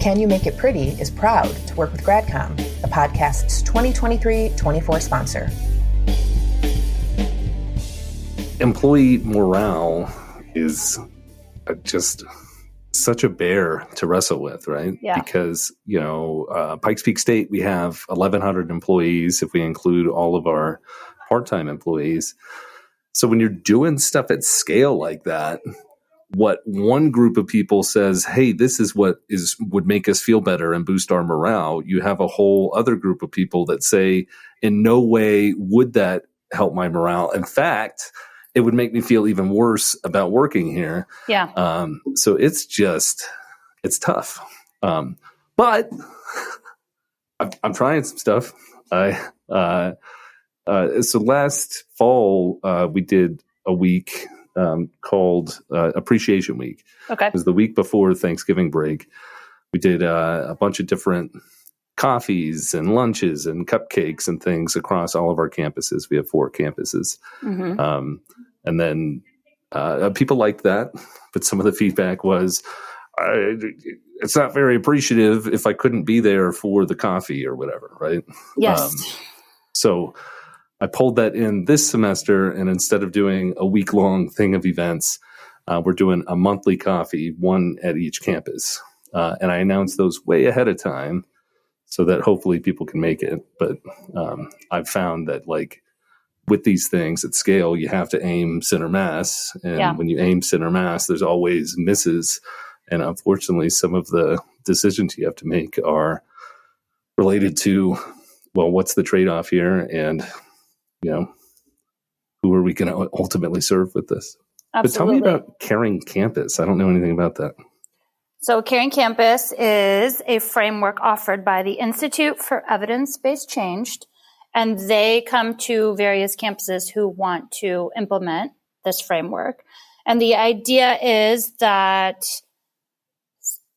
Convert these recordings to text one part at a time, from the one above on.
Can You Make It Pretty is proud to work with GradCom, the podcast's 2023-24 sponsor. Employee morale is just such a bear to wrestle with, right? Yeah. Because, Pikes Peak State, we have 1,100 employees if we include all of our part-time employees. So when you're doing stuff at scale like that, what one group of people says, hey, this is what would make us feel better and boost our morale, you have a whole other group of people that say, in no way would that help my morale. In fact, it would make me feel even worse about working here. Yeah. So it's tough. But I'm trying some stuff. So last fall, we did a week called Appreciation Week. Okay. It was the week before Thanksgiving break. We did a bunch of different coffees and lunches and cupcakes and things across all of our campuses. We have 4 campuses. Mm-hmm. And then people liked that, but some of the feedback was, it's not very appreciative if I couldn't be there for the coffee or whatever, right? Yes. So I pulled that in this semester, and instead of doing a week-long thing of events, we're doing a monthly coffee, one at each campus. And I announced those way ahead of time so that hopefully people can make it. But I've found that, with these things at scale, you have to aim center mass. And when you aim center mass, there's always misses. And unfortunately, some of the decisions you have to make are related to, well, what's the trade-off here? And, who are we going to ultimately serve with this? Absolutely. But tell me about Caring Campus. I don't know anything about that. So Caring Campus is a framework offered by the Institute for Evidence-Based Change, and they come to various campuses who want to implement this framework. And the idea is that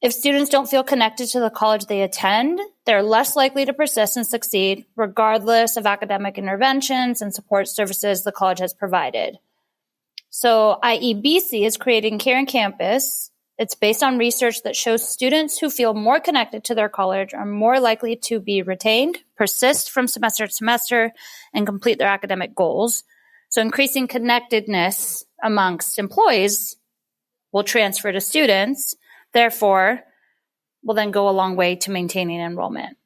if students don't feel connected to the college they attend, they're less likely to persist and succeed, regardless of academic interventions and support services the college has provided. So IEBC is creating Caring Campus. It's based on research that shows students who feel more connected to their college are more likely to be retained, persist from semester to semester, and complete their academic goals. So increasing connectedness amongst employees will transfer to students, therefore will then go a long way to maintaining enrollment.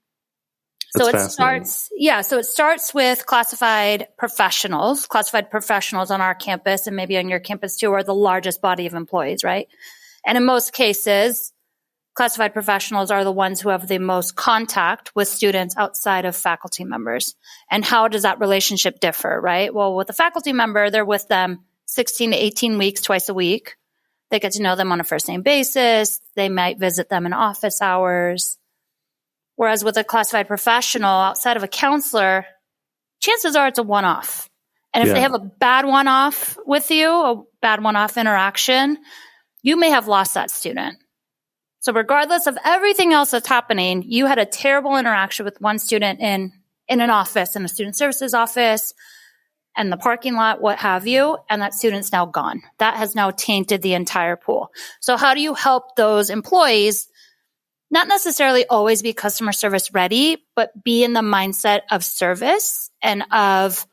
So it starts with classified professionals. Classified professionals on our campus and maybe on your campus too are the largest body of employees, right? And in most cases, classified professionals are the ones who have the most contact with students outside of faculty members. And how does that relationship differ, right? Well, with a faculty member, they're with them 16 to 18 weeks, twice a week. They get to know them on a first-name basis. They might visit them in office hours. Whereas with a classified professional outside of a counselor, chances are it's a one-off. And if they have a bad one-off with you, a bad one-off interaction, you may have lost that student. So regardless of everything else that's happening, you had a terrible interaction with one student in an office, in a student services office, and the parking lot, what have you, and that student's now gone. That has now tainted the entire pool. So how do you help those employees not necessarily always be customer service ready, but be in the mindset of service and of,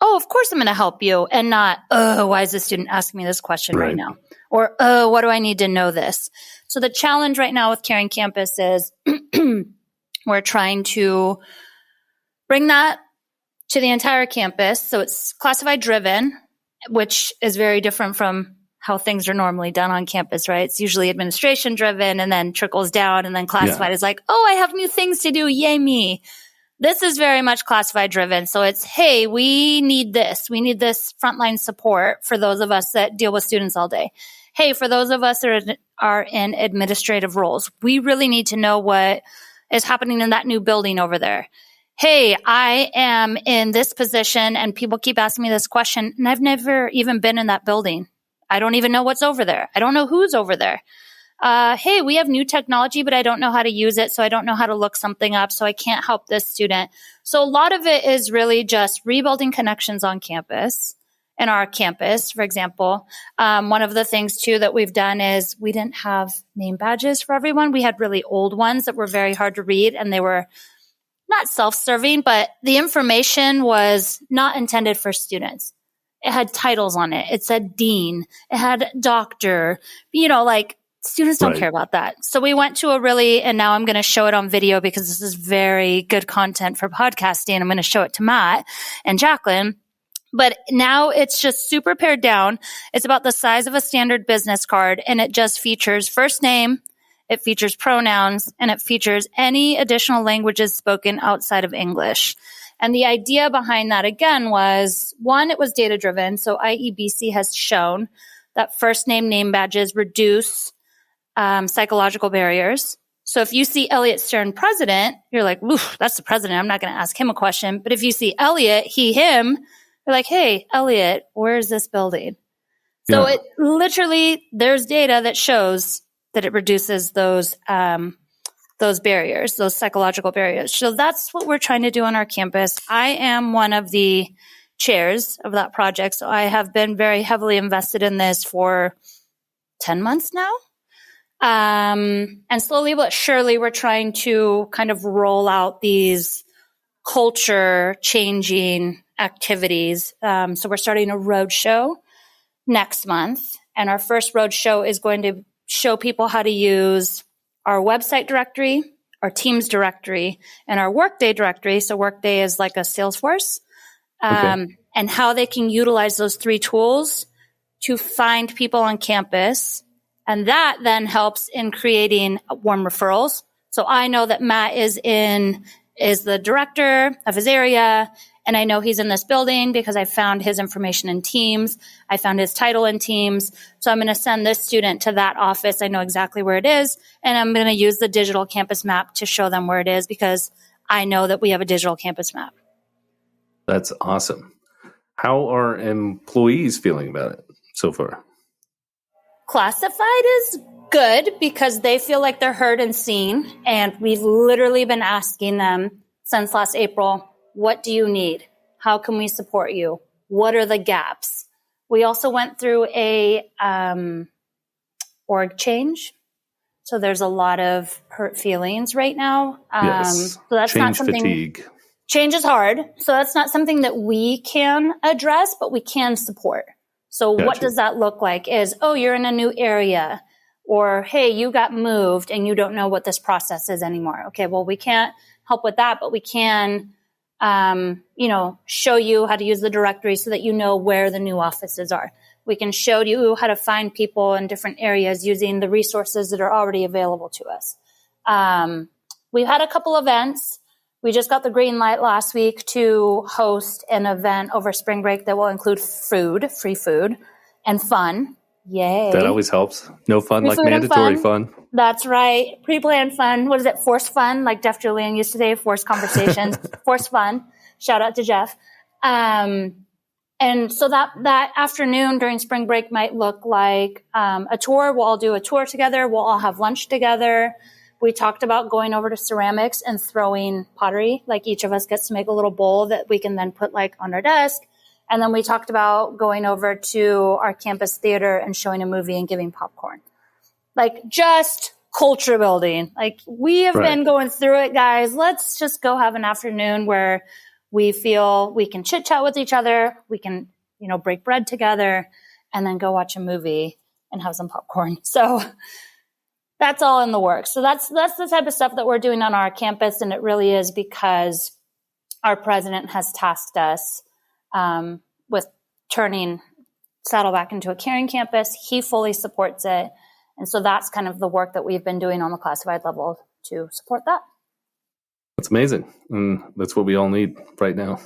oh, of course I'm going to help you, and not, oh, why is this student asking me this question right now? Or, oh, what do I need to know this? So the challenge right now with Caring Campus is we're trying to bring that to the entire campus. So it's classified driven, which is very different from how things are normally done on campus, right? It's usually administration driven and then trickles down, and then classified is like, oh, I have new things to do. Yay me. This is very much classified driven. So it's, hey, we need this. We need this frontline support for those of us that deal with students all day. Hey, for those of us that are in administrative roles, we really need to know what is happening in that new building over there. Hey, I am in this position and people keep asking me this question, and I've never even been in that building. I don't even know what's over there. I don't know who's over there. Hey, we have new technology, but I don't know how to use it, so I don't know how to look something up, so I can't help this student. So a lot of it is really just rebuilding connections on campus in our campus, for example. One of the things too that we've done is we didn't have name badges for everyone. We had really old ones that were very hard to read, and they were not self-serving, but the information was not intended for students. It had titles on it. It said dean. It had doctor. Like students don't care about that. So we went to and now I'm going to show it on video because this is very good content for podcasting. I'm going to show it to Matt and Jacqueline. But now it's just super pared down. It's about the size of a standard business card, and it just features first name, it features pronouns, and it features any additional languages spoken outside of English. And the idea behind that, again, was, one, it was data-driven. So IEBC has shown that first name badges reduce psychological barriers. So if you see Elliot Stern president, you're like, oof, that's the president. I'm not going to ask him a question. But if you see Elliot, he, him, you're like, hey, Elliot, where's this building? So it literally, there's data that shows that it reduces those barriers, those psychological barriers. So that's what we're trying to do on our campus. I am one of the chairs of that project. So I have been very heavily invested in this for 10 months now. And slowly but surely, we're trying to kind of roll out these culture changing activities. So we're starting a road show next month. And our first road show is going to show people how to use our website directory, our Teams directory, and our Workday directory. So Workday is like a Salesforce, and how they can utilize those three tools to find people on campus. And that then helps in creating warm referrals. So I know that Matt is the director of his area, and I know he's in this building because I found his information in Teams. I found his title in Teams. So I'm going to send this student to that office. I know exactly where it is. And I'm going to use the digital campus map to show them where it is because I know that we have a digital campus map. That's awesome. How are employees feeling about it so far? Classified is good because they feel like they're heard and seen. And we've literally been asking them since last April, what do you need? How can we support you? What are the gaps? We also went through a org change. So there's a lot of hurt feelings right now. Yes. So that's change not something. Fatigue. Change is hard. So that's not something that we can address, but we can support. So what does that look like is, oh, you're in a new area, or, hey, you got moved and you don't know what this process is anymore. Okay, well, we can't help with that, but we can, show you how to use the directory so that you know where the new offices are. We can show you how to find people in different areas using the resources that are already available to us. We've had a couple events. We just got the green light last week to host an event over spring break that will include food, free food, and fun. Yay. That always helps. No fun free like mandatory fun. That's right. Pre-planned fun. What is it? Forced fun, like Jeff Julian used to say, forced conversations, forced fun. Shout out to Jeff. And so that afternoon during spring break might look like a tour. We'll all do a tour together. We'll all have lunch together. We talked about going over to ceramics and throwing pottery. Like each of us gets to make a little bowl that we can then put like on our desk. And then we talked about going over to our campus theater and showing a movie and giving popcorn. Like just culture building. Like we have been going through it, guys. Let's just go have an afternoon where we feel we can chit chat with each other. We can, break bread together and then go watch a movie and have some popcorn. So that's all in the works. So that's the type of stuff that we're doing on our campus. And it really is because our president has tasked us with turning Saddleback into a caring campus. He fully supports it. And so that's kind of the work that we've been doing on the classified level to support that. That's amazing. And that's what we all need right now.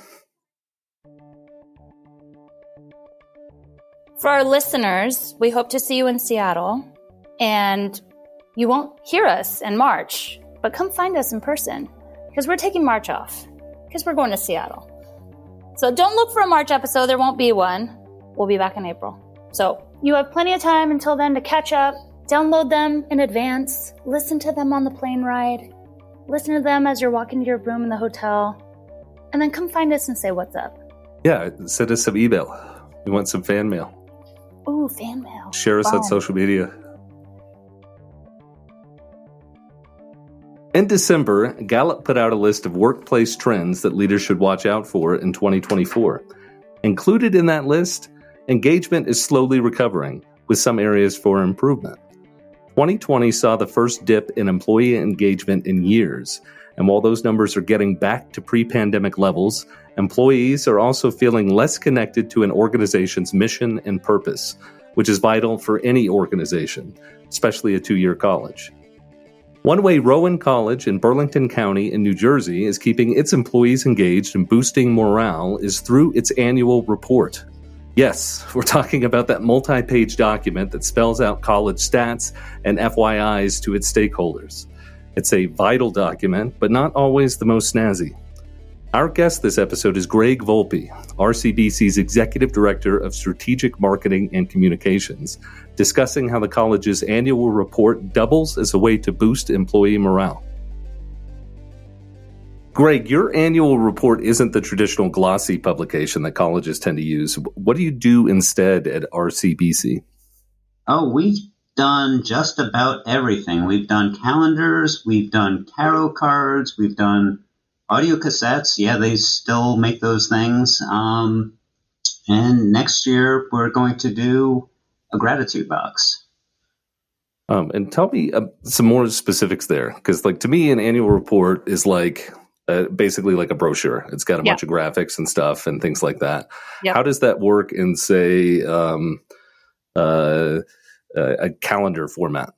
For our listeners, we hope to see you in Seattle. And you won't hear us in March, but come find us in person because we're taking March off because we're going to Seattle. So don't look for a March episode. There won't be one. We'll be back in April. So you have plenty of time until then to catch up, download them in advance, listen to them on the plane ride, listen to them as you're walking to your room in the hotel, and then come find us and say what's up. Yeah, send us some email. We want some fan mail. Ooh, fan mail. Share us on social media. In December, Gallup put out a list of workplace trends that leaders should watch out for in 2024. Included in that list, engagement is slowly recovering, with some areas for improvement. 2020 saw the first dip in employee engagement in years, and while those numbers are getting back to pre-pandemic levels, employees are also feeling less connected to an organization's mission and purpose, which is vital for any organization, especially a two-year college. One way Rowan College in Burlington County in New Jersey is keeping its employees engaged and boosting morale is through its annual report. Yes, we're talking about that multi-page document that spells out college stats and FYIs to its stakeholders. It's a vital document, but not always the most snazzy. Our guest this episode is Greg Volpe, RCBC's Executive Director of Strategic Marketing and Communications, discussing how the college's annual report doubles as a way to boost employee morale. Greg, your annual report isn't the traditional glossy publication that colleges tend to use. What do you do instead at RCBC? Oh, we've done just about everything. We've done calendars, we've done tarot cards, we've done audio cassettes. Yeah, they still make those things. And next year, we're going to do a gratitude box. And tell me some more specifics there. Because to me, an annual report is basically like a brochure. It's got a bunch of graphics and stuff and things like that. Yep. How does that work in, say, a calendar format?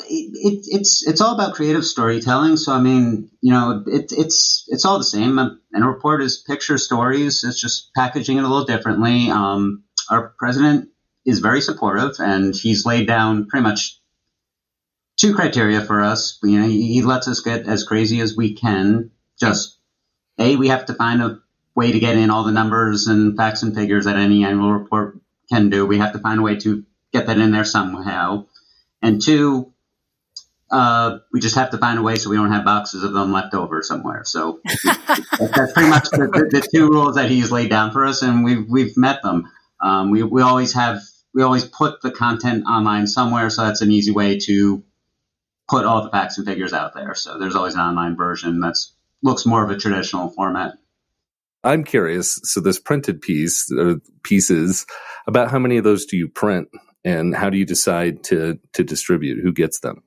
It's all about creative storytelling. So, I mean, it's all the same. And a report is picture stories. It's just packaging it a little differently. Our president is very supportive, and he's laid down pretty much two criteria for us. He lets us get as crazy as we can. Just, we have to find a way to get in all the numbers and facts and figures that any annual report can do. We have to find a way to get that in there somehow. And two, we just have to find a way so we don't have boxes of them left over somewhere. So that's pretty much the two rules that he's laid down for us, and we've met them. We always put the content online somewhere, so that's an easy way to put all the facts and figures out there. So there's always an online version that looks more of a traditional format. I'm curious. So this printed piece or pieces, about how many of those do you print? And how do you decide to distribute? Who gets them?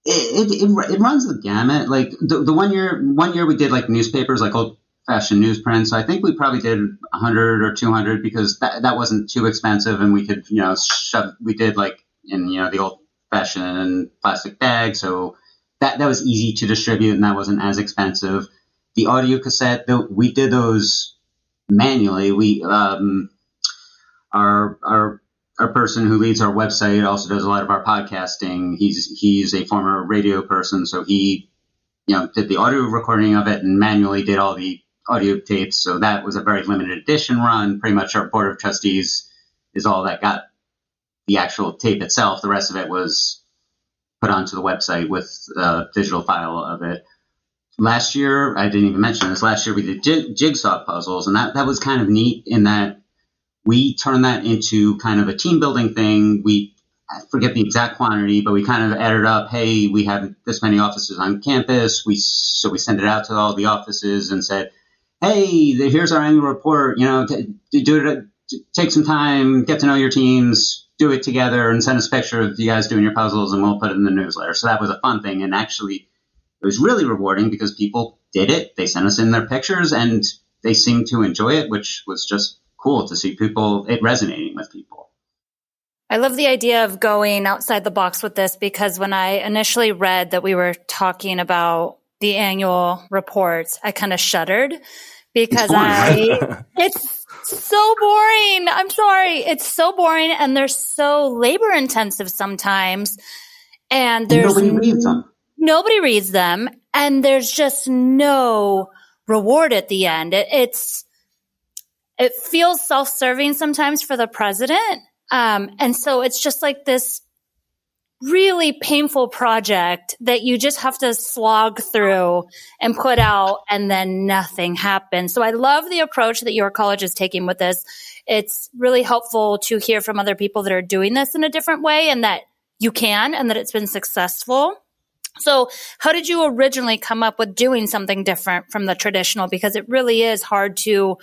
It runs the gamut. Like the one year we did newspapers, old-fashioned newsprint. So I think we probably did 100 or 200 because that wasn't too expensive, and we could shove. We did in the old-fashioned plastic bag, so that was easy to distribute, and that wasn't as expensive. The audio cassette, we did those manually. We our person who leads our website also does a lot of our podcasting. He's a former radio person, so he did the audio recording of it and manually did all the audio tapes. So that was a very limited edition run. Pretty much our board of trustees is all that got the actual tape itself. The rest of it was put onto the website with a digital file of it. Last year, I didn't even mention this. Last year we did jigsaw puzzles, and that was kind of neat in that we turned that into kind of a team building thing. I forget the exact quantity, but we kind of added up, hey, we have this many offices on campus. So we sent it out to all the offices and said, hey, here's our annual report. Take some time, get to know your teams, do it together, and send us a picture of you guys doing your puzzles, and we'll put it in the newsletter. So that was a fun thing. And actually, it was really rewarding because people did it. They sent us in their pictures, and they seemed to enjoy it, which was just cool to see it resonating with people. I love the idea of going outside the box with this because when I initially read that we were talking about the annual reports, I kind of shuddered because it's so boring. I'm sorry. It's so boring and they're so labor intensive sometimes. And nobody reads them. Nobody reads them. And there's just no reward at the end. It feels self-serving sometimes for the president. And so it's just like this really painful project that you just have to slog through and put out, and then nothing happens. So I love the approach that your college is taking with this. It's really helpful to hear from other people that are doing this in a different way, and that you can, and that it's been successful. So how did you originally come up with doing something different from the traditional? Because it really is hard to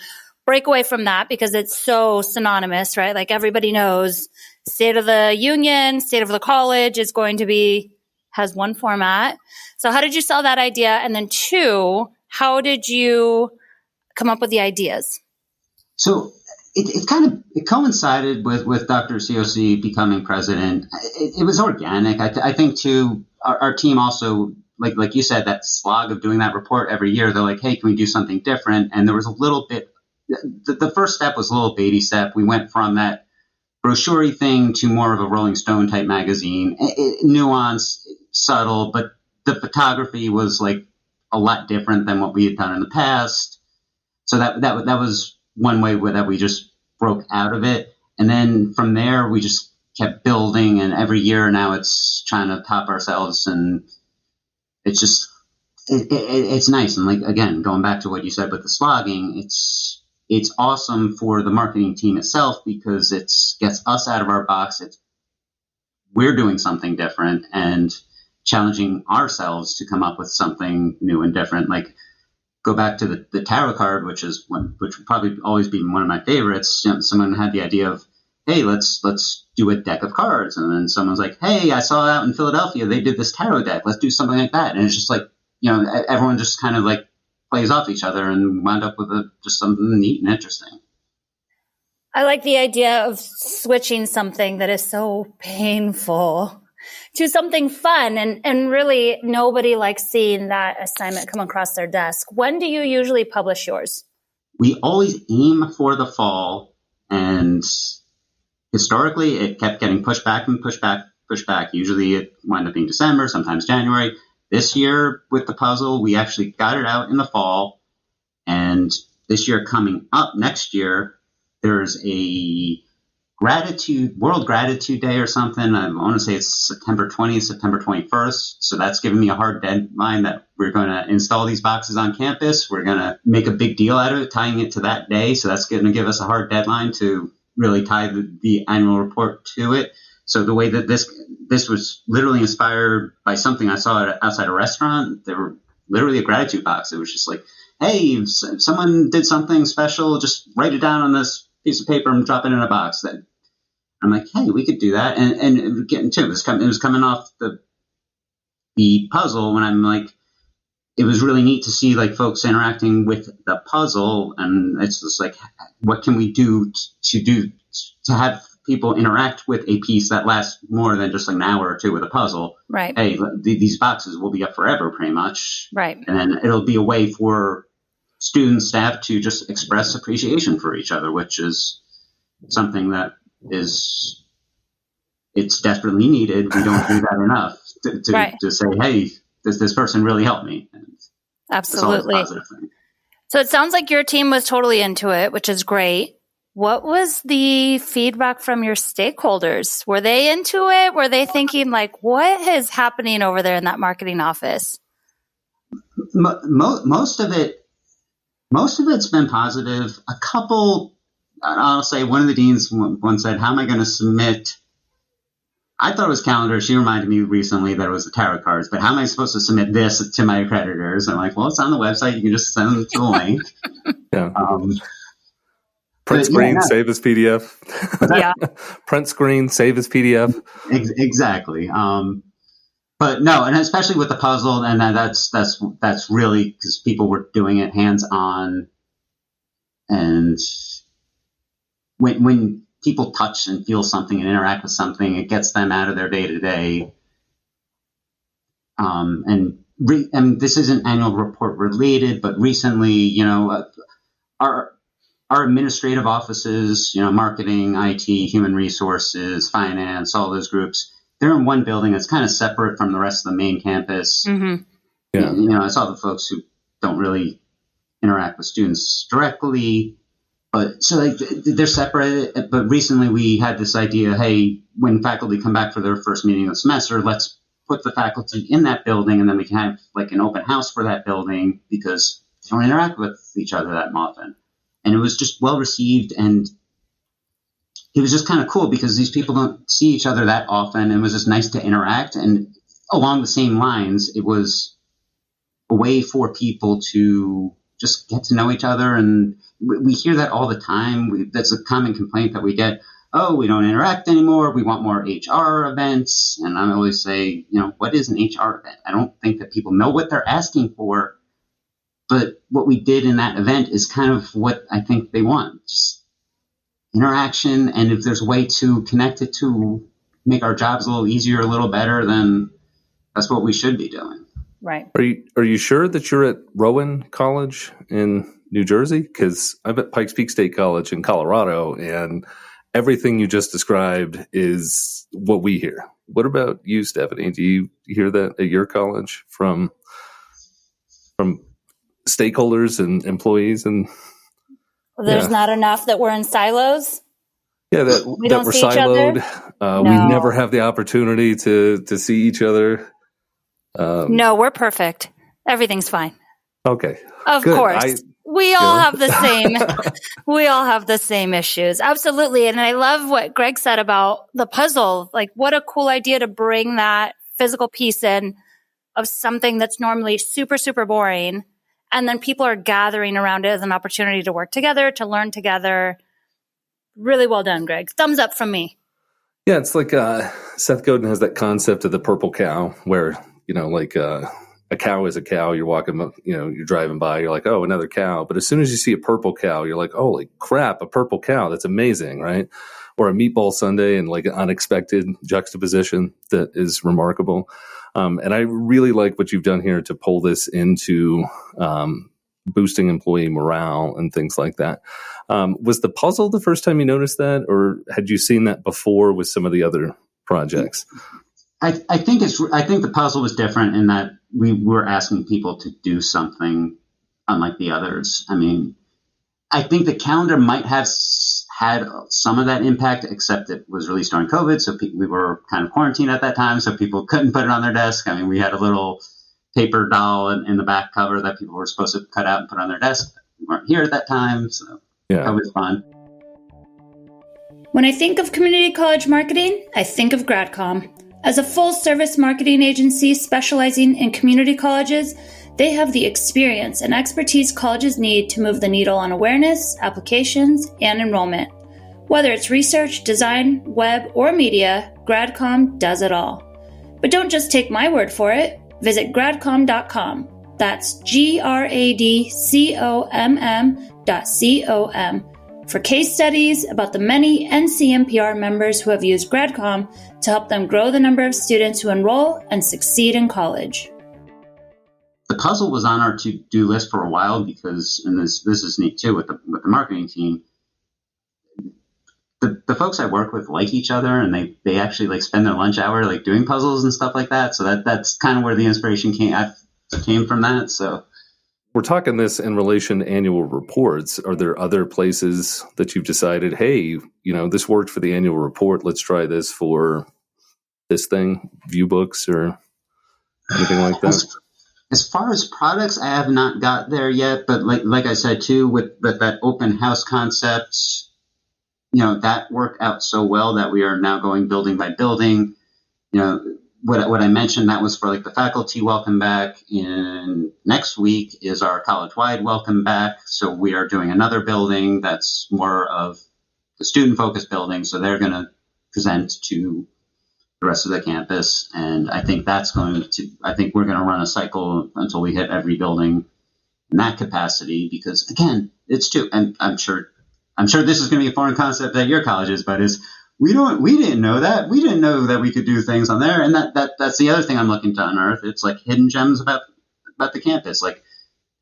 break away from that because it's so synonymous, right? Like everybody knows State of the Union, State of the College is going to be, has one format. So how did you sell that idea? And then two, how did you come up with the ideas? So it coincided with Dr. COC becoming president. It was organic. I think too, our team also, like you said, that slog of doing that report every year, they're like, hey, can we do something different? And there was a little bit, the first step was a little baby step. We went from that brochure thing to more of a Rolling Stone type magazine, nuanced, subtle, but the photography was like a lot different than what we had done in the past. So that was one way that we just broke out of it. And then from there, we just kept building. And every year now it's trying to top ourselves. And it's just, it's nice. And like, again, going back to what you said with the slogging, it's awesome for the marketing team itself because it gets us out of our box. We're doing something different and challenging ourselves to come up with something new and different. Like go back to the tarot card, which would probably always be one of my favorites. You know, someone had the idea of, hey, let's do a deck of cards. And then someone's like, hey, I saw out in Philadelphia, they did this tarot deck. Let's do something like that. And it's just like, you know, everyone just kind of like plays off each other and wound up with just something neat and interesting. I like the idea of switching something that is so painful to something fun. And really nobody likes seeing that assignment come across their desk. When do you usually publish yours? We always aim for the fall. And historically, it kept getting pushed back and pushed back. Usually it wound up being December, sometimes January. This year with the puzzle, we actually got it out in the fall. And this year coming up next year, there's a World Gratitude Day or something. I want to say it's September 20th, September 21st. So that's giving me a hard deadline that we're going to install these boxes on campus. We're going to make a big deal out of it, tying it to that day. So that's going to give us a hard deadline to really tie the annual report to it. So the way that this was literally inspired by something I saw outside a restaurant. There were literally a gratitude box. It was just like, hey, if someone did something special, just write it down on this piece of paper and drop it in a box. That I'm like, hey, we could do that. And getting to it was coming off the puzzle when I'm like, it was really neat to see like folks interacting with the puzzle. And it's just like, what can we do to have people interact with a piece that lasts more than just like an hour or two with a puzzle? Right. Hey, these boxes will be up forever pretty much. Right. And then it'll be a way for students, staff to just express appreciation for each other, which is something that it's desperately needed. We don't do that enough to say, hey, this person really helped me. And absolutely. So it sounds like your team was totally into it, which is great. What was the feedback from your stakeholders? Were they into it? Were they thinking like, what is happening over there in that marketing office? Most of it's been positive. A couple, I'll say one of the deans once said, how am I going to submit? I thought it was calendar. She reminded me recently that it was the tarot cards, but how am I supposed to submit this to my accreditors? I'm like, well, it's on the website. You can just send them to the link. Yeah. Print screen, save as PDF. Yeah. Print screen, save as PDF. Exactly. But no, and especially with the puzzle, and that's really because people were doing it hands-on. And when people touch and feel something and interact with something, it gets them out of their day-to-day. And this isn't annual report related, but recently, our administrative offices, marketing, IT, human resources, finance, all those groups, they're in one building that's kind of separate from the rest of the main campus. Mm-hmm. Yeah. I saw the folks who don't really interact with students directly, But so like they're separated. But recently we had this idea, hey, when faculty come back for their first meeting of the semester, let's put the faculty in that building, and then we can have like an open house for that building because they don't interact with each other that often. And it was just well received, and it was just kind of cool because these people don't see each other that often, and it was just nice to interact. And along the same lines, it was a way for people to just get to know each other. And we hear that all the time. That's a common complaint that we get. Oh, we don't interact anymore. We want more HR events. And I always say, what is an HR event? I don't think that people know what they're asking for. But what we did in that event is kind of what I think they want. Just interaction. And if there's a way to connect it to make our jobs a little easier, a little better, then that's what we should be doing. Right. Are you sure that you're at Rowan College in New Jersey? Because I'm at Pikes Peak State College in Colorado, and everything you just described is what we hear. What about you, Stephanie? Do you hear that at your college from stakeholders and employees? And there's not enough that we're in silos. Yeah, that we're siloed. We never have the opportunity to see each other. No, we're perfect. Everything's fine. Okay. Of course. We all have the same. We all have the same issues. Absolutely. And I love what Greg said about the puzzle. Like, what a cool idea to bring that physical piece in of something that's normally super, super boring. And then people are gathering around it as an opportunity to work together, to learn together. Really well done, Greg. Thumbs up from me. Yeah, it's like Seth Godin has that concept of the purple cow where, a cow is a cow. You're walking, you're driving by, you're like, oh, another cow. But as soon as you see a purple cow, you're like, holy crap, a purple cow. That's amazing, right? Or a meatball sundae and like an unexpected juxtaposition that is remarkable. And I really like what you've done here to pull this into boosting employee morale and things like that. Was the puzzle the first time you noticed that, or had you seen that before with some of the other projects? I think the puzzle was different in that we were asking people to do something unlike the others. I mean, I think the calendar might have had some of that impact, except it was released during COVID, so we were kind of quarantined at that time, so people couldn't put it on their desk. I mean, we had a little paper doll in the back cover that people were supposed to cut out and put on their desk. We weren't here at that time, so that was fun. When I think of community college marketing, I think of GradCom. As a full-service marketing agency specializing in community colleges, they have the experience and expertise colleges need to move the needle on awareness, applications, and enrollment. Whether it's research, design, web, or media, GradCom does it all. But don't just take my word for it. Visit gradcom.com. That's gradcom.com for case studies about the many NCMPR members who have used GradCom to help them grow the number of students who enroll and succeed in college. The puzzle was on our to-do list for a while because, and this is neat too with the marketing team, the folks I work with like each other, and they actually like spend their lunch hour like doing puzzles and stuff like that. So that's kind of where the inspiration came from that. So we're talking this in relation to annual reports. Are there other places that you've decided, hey, this worked for the annual report, let's try this for this thing, view books or anything like that? As far as products, I have not got there yet, but like I said too, with that open house concept, that worked out so well that we are now going building by building. What I mentioned, that was for like the faculty welcome back. In next week is our college-wide welcome back. So we are doing another building that's more of the student-focused building. So they're going to present to the rest of the campus. And I think we're going to run a cycle until we hit every building in that capacity, because again, it's too, and I'm sure this is going to be a foreign concept at your colleges, but we didn't know that. We didn't know that we could do things on there. And that's the other thing I'm looking to unearth. It's like hidden gems about the campus, like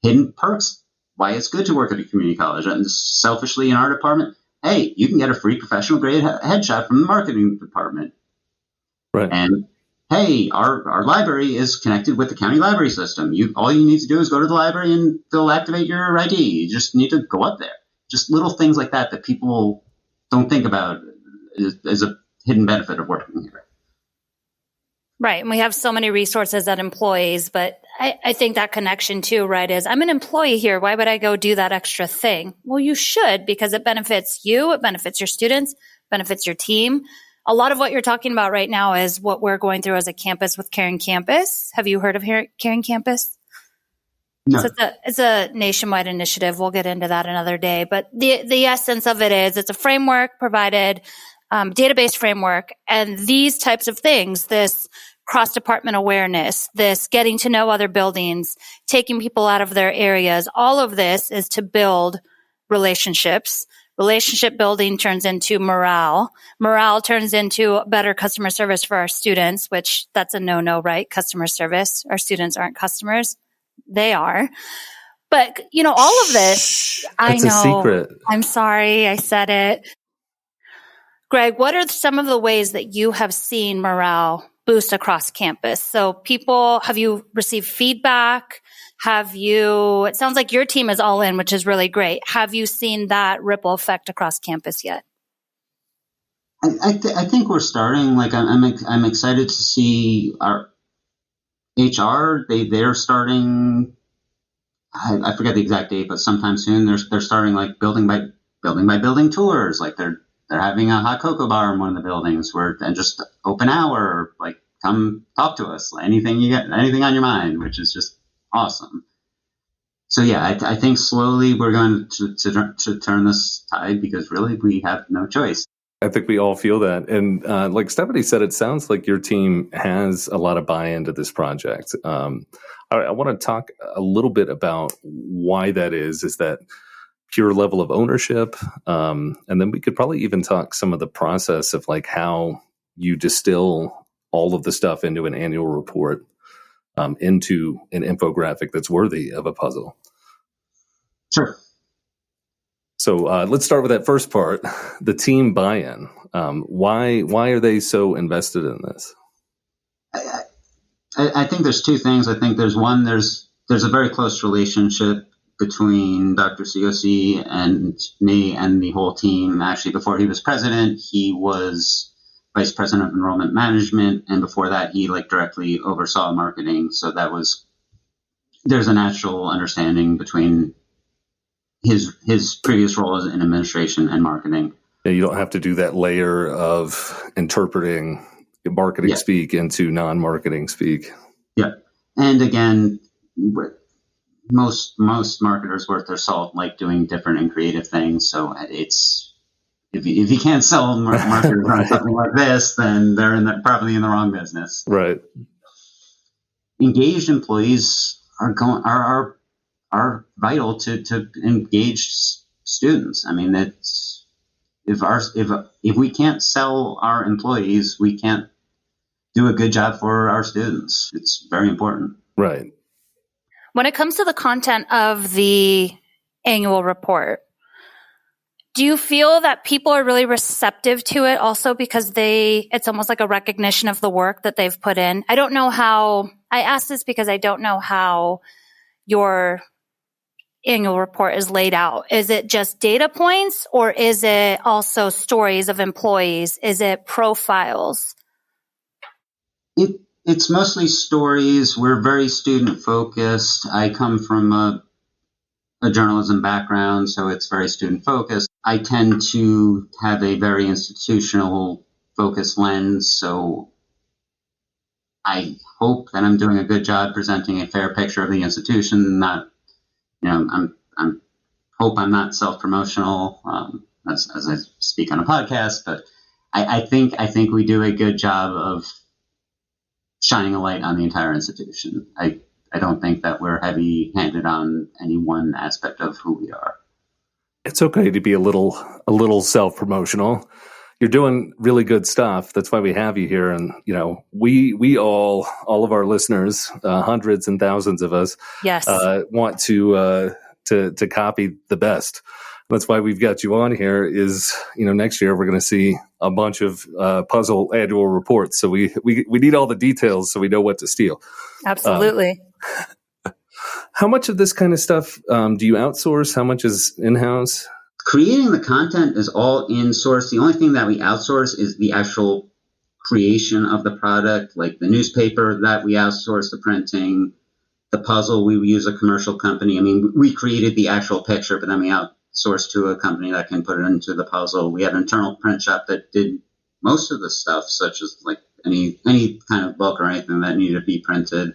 hidden perks, why it's good to work at a community college. And selfishly in our department, hey, you can get a free professional grade headshot from the marketing department. Right. And hey, our library is connected with the county library system. All you need to do is go to the library and they'll activate your ID. You just need to go up there. just little things like that people don't think about as a hidden benefit of working here. Right. And we have so many resources that employees, but I think that connection too, right, is I'm an employee here. Why would I go do that extra thing? Well, you should, because it benefits you, it benefits your students, benefits your team. A lot of what you're talking about right now is what we're going through as a campus with Caring Campus. Have you heard of Caring Campus? No. So it's a nationwide initiative. We'll get into that another day. But the essence of it is it's a framework provided, database framework, and these types of things, this cross-department awareness, this getting to know other buildings, taking people out of their areas, all of this is to build relationships. Relationship building turns into morale. Morale turns into better customer service for our students, which that's a no-no, right? Customer service. Our students aren't customers. They are. But, all of this, I know. It's a secret. I'm sorry, I said it. Greg, what are some of the ways that you have seen morale boost across campus? So have you received feedback? It sounds like your team is all in, which is really great. Have you seen that ripple effect across campus yet? I think we're starting. Like I'm excited to see our HR. They're starting. I forget the exact date, but sometime soon they're starting like building by building tours. Like they're having a hot cocoa bar in one of the buildings and just open hour. Like come talk to us. Anything on your mind, which is just awesome. So yeah, I think slowly we're going to turn this tide because really we have no choice. I think we all feel that. And like Stephanie said, it sounds like your team has a lot of buy-in to this project. I want to talk a little bit about why that is that pure level of ownership? And then we could probably even talk some of the process of like how you distill all of the stuff into an annual report, into an infographic that's worthy of a puzzle. Sure. So let's start with that first part, the team buy-in. Why are they so invested in this? I think there's two things. I think there's one, there's a very close relationship between Dr. COC and me and the whole team. Actually, before he was president, he was vice president of enrollment management. And before that, he directly oversaw marketing. So there's a natural understanding between his previous roles in administration and marketing. Yeah, you don't have to do that layer of interpreting marketing speak into non-marketing speak. Yeah. And again, most marketers worth their salt like doing different and creative things. So it's if you can't sell marketers on something like this, then they're probably in the wrong business. Right. Engaged employees are vital to engage students. I mean, if we can't sell our employees, we can't do a good job for our students. It's very important. Right. When it comes to the content of the annual report, do you feel that people are really receptive to it also because it's almost like a recognition of the work that they've put in? I ask this because I don't know how your annual report is laid out. Is it just data points or is it also stories of employees? Is it profiles? It's mostly stories. We're very student focused. I come from a journalism background, so it's very student focused. I tend to have a very institutional focused lens, so I hope that I'm doing a good job presenting a fair picture of the institution. Not, hope I'm not self-promotional as I speak on a podcast, but I think we do a good job of shining a light on the entire institution. I don't think that we're heavy-handed on any one aspect of who we are. It's okay to be a little self-promotional. You're doing really good stuff. That's why we have you here. And, we all of our listeners, hundreds and thousands of us, yes, want to copy the best. That's why we've got you on here is, next year we're going to see a bunch of puzzle annual reports. So we need all the details so we know what to steal. Absolutely. How much of this kind of stuff do you outsource? How much is in-house? creating the content is all in-source. The only thing that we outsource is the actual creation of the product, like the newspaper that we outsource the printing, the puzzle, we use a commercial company. I mean, we created the actual picture, but then we outsourced to a company that can put it into the puzzle. We had an internal print shop that did most of the stuff, such as like any kind of book or anything that needed to be printed.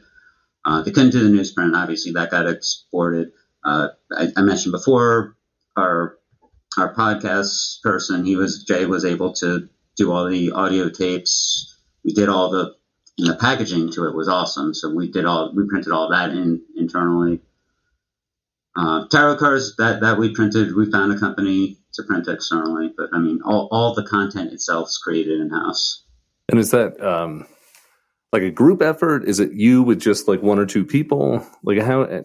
They couldn't do the newsprint, obviously, that got exported. I mentioned before, our podcast person, Jay was able to do all the audio tapes. We did all the packaging to it was awesome. So we printed all that internally. Tarot cards that we printed, we found a company to print externally, but I mean, all the content itself is created in-house. And is that like a group effort? Is it you with just like one or two people? Like how?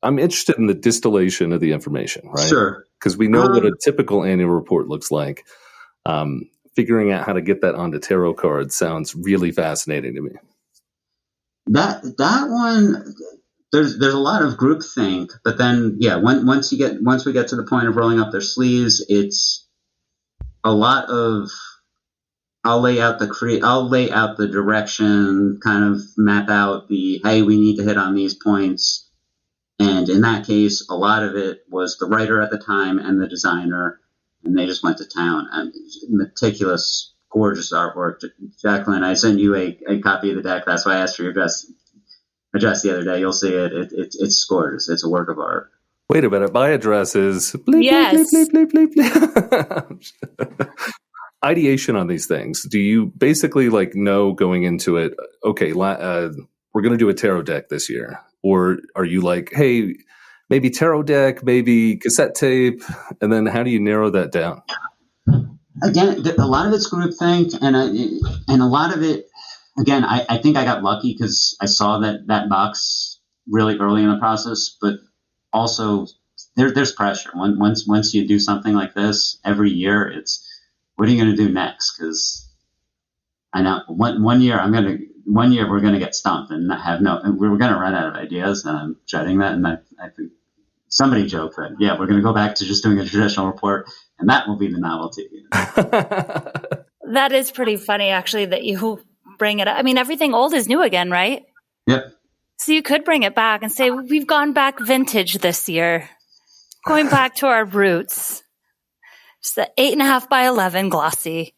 I'm interested in the distillation of the information, right? Sure. Because we know what a typical annual report looks like. Figuring out how to get that onto tarot cards sounds really fascinating to me. That one, there's a lot of groupthink, but then once we get to the point of rolling up their sleeves, it's a lot of I'll lay out the direction, kind of map out hey, we need to hit on these points. And in that case, a lot of it was the writer at the time and the designer, and they just went to town. And meticulous, gorgeous artwork. Jacqueline, I sent you a copy of the deck. That's why I asked for your address the other day. You'll see it. It's gorgeous. It's a work of art. Wait a minute. My address is bleep, yes. bleep, bleep, bleep, bleep, bleep. Ideation on these things. Do you basically like know going into it, okay, we're going to do a tarot deck this year? Or are you like, hey, maybe tarot deck, maybe cassette tape, and then how do you narrow that down? Again, a lot of it's groupthink, and a lot of it, again, I think I got lucky because I saw that box really early in the process, but also there's pressure. Once you do something like this every year, it's what are you going to do next? Because I know one year we're going to get stumped and we're going to run out of ideas, and I'm dreading that. And I think somebody joked that, we're going to go back to just doing a traditional report, and that will be the novelty. That is pretty funny, actually, that you bring it up. I mean, everything old is new again, right? Yep. So you could bring it back and say, we've gone back vintage this year, going back to our roots. It's the 8.5 by 11 glossy.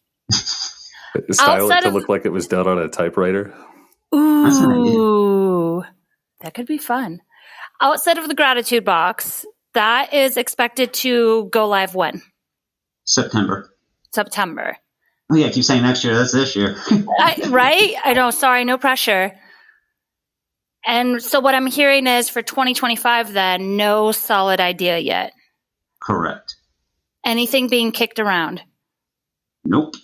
Style it to look like it was done on a typewriter. Ooh, that could be fun. Outside of the gratitude box, that is expected to go live when? September. Oh yeah, I keep saying next year. That's this year. Right? I know. Sorry, no pressure. And so what I'm hearing is for 2025, then, no solid idea yet. Correct. Anything being kicked around? Nope.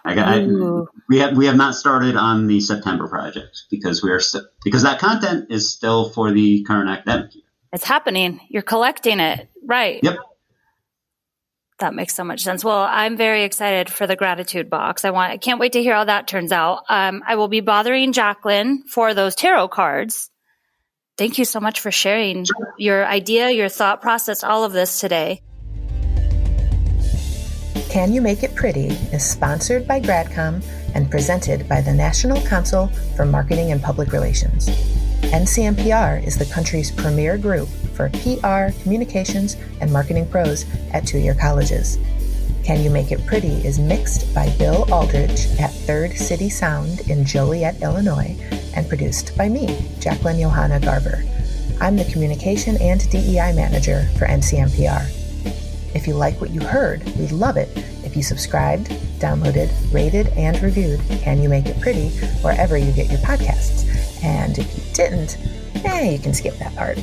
We have not started on the September project because that content is still for the current academic year. It's happening. You're collecting it, right? Yep. That makes so much sense. Well, I'm very excited for the gratitude box. I can't wait to hear how that turns out. I will be bothering Jacqueline for those tarot cards. Thank you so much for sharing your idea, your thought process, all of this today. Can You Make It Pretty is sponsored by GradCom and presented by the National Council for Marketing and Public Relations. NCMPR is the country's premier group for PR, communications, and marketing pros at two-year colleges. Can You Make It Pretty is mixed by Bill Aldridge at Third City Sound in Joliet, Illinois, and produced by me, Jacqueline Johanna Garver. I'm the Communication and DEI Manager for NCMPR. If you like what you heard, we'd love it if you subscribed, downloaded, rated, and reviewed Can You Make It Pretty wherever you get your podcasts. And if you didn't, you can skip that part.